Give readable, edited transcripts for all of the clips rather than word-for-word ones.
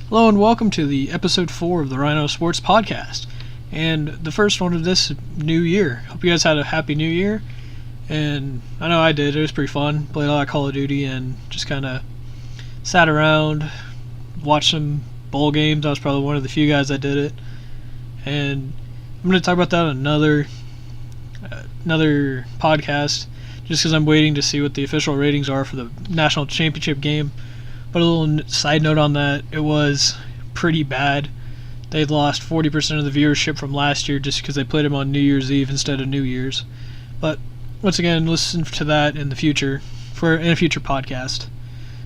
Hello and welcome to the episode 4 of the Ryno Sports Podcast, and the first one of this new year. Hope you guys had a happy new year, and I know I did. It was pretty fun. Played a lot of Call of Duty and just kind of sat around, watched some bowl games. I was probably one of the few guys that did it, and I'm going to talk about that on another podcast, just because I'm waiting to see what the official ratings are for the national championship game. But a little side note on that, it was pretty bad. They lost 40% of the viewership from last year just because they played them on New Year's Eve instead of New Year's. But once again, listen to that in the future, in a future podcast.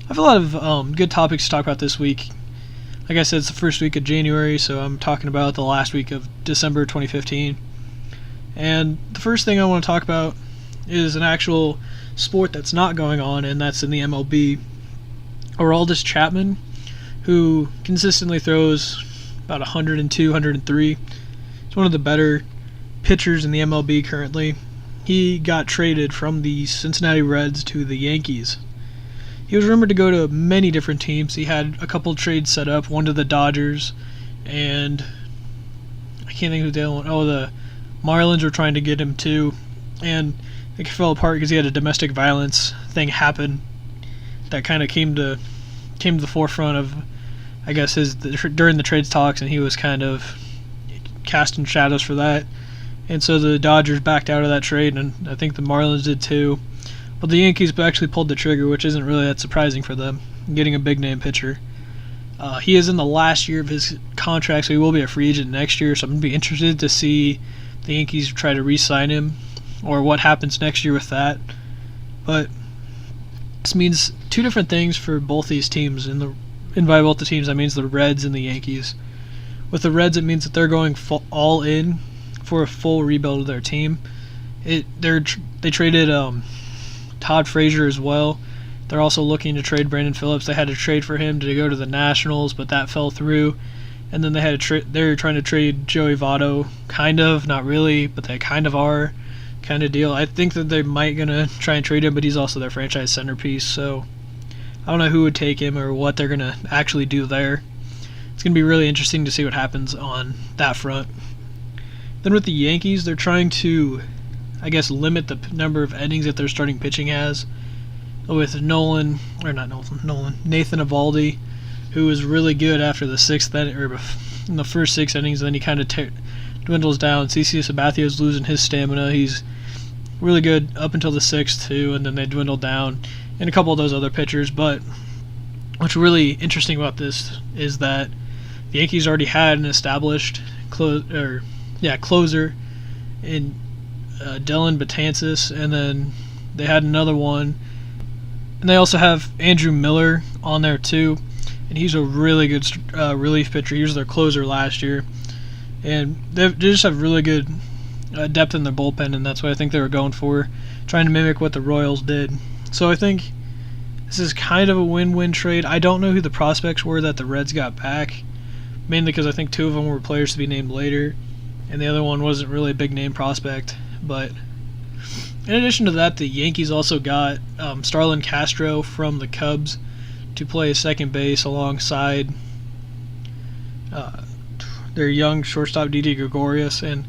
I have a lot of good topics to talk about this week. Like I said, it's the first week of January, so I'm talking about the last week of December 2015. And the first thing I want to talk about is an actual sport that's not going on, and that's in the MLB. Aroldis Chapman, who consistently throws about 102, 103. He's one of the better pitchers in the MLB currently. He got traded from the Cincinnati Reds to the Yankees. He was rumored to go to many different teams. He had a couple trades set up, one to the Dodgers, and I can't think of the other one. Oh, the Marlins were trying to get him too, and it fell apart because he had a domestic violence thing happen that kind of came to the forefront of, I guess, during the trades talks, and he was kind of casting shadows for that. And so the Dodgers backed out of that trade, and I think the Marlins did too. But the Yankees actually pulled the trigger, which isn't really that surprising for them, getting a big-name pitcher. He is in the last year of his contract, so he will be a free agent next year, so I'm going to be interested to see the Yankees try to re-sign him, or what happens next year with that. But this means two different things for both these teams. By both the teams, that means the Reds and the Yankees. With the Reds, it means that they're going all in for a full rebuild of their team. They traded Todd Frazier as well. They're also looking to trade Brandon Phillips. They had to trade for him to go to the Nationals, but that fell through. And then they're trying to trade Joey Votto, kind of, not really, but they kind of are. Kind of deal. I think that they might gonna try and trade him, but he's also their franchise centerpiece, so I don't know who would take him or what they're gonna actually do there. It's gonna be really interesting to see what happens on that front. Then with the Yankees, they're trying to, I guess, limit the number of innings that their starting pitching has. With Nathan Eovaldi, who was really good after the sixth inning, or in the first 6 innings, and then he kind of dwindles down. CC Sabathia's losing his stamina. He's really good up until the 6th too, and then they dwindle down, and a couple of those other pitchers. But what's really interesting about this is that the Yankees already had an established closer in Dylan Betances, and then they had another one, and they also have Andrew Miller on there too, and he's a really good relief pitcher. He was their closer last year. And they just have really good depth in their bullpen, and that's what I think they were going for, trying to mimic what the Royals did. So I think this is kind of a win-win trade. I don't know who the prospects were that the Reds got back, mainly because I think 2 of them were players to be named later, and the other one wasn't really a big-name prospect. But in addition to that, the Yankees also got Starlin Castro from the Cubs to play second base alongside their young shortstop Didi Gregorius, and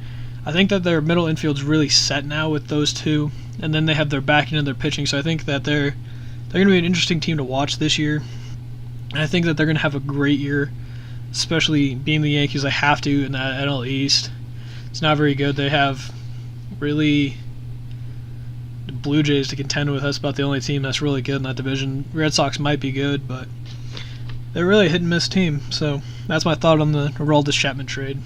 I think that their middle infield's really set now with those two, and then they have their backing and their pitching, so I think that they're going to be an interesting team to watch this year, and I think that they're going to have a great year, especially being the Yankees. They have to in that NL East. It's not very good. They have really the Blue Jays to contend with. That's about the only team that's really good in that division. Red Sox might be good, but they're really a hit-and-miss team. So that's my thought on the Aroldis Chapman trade.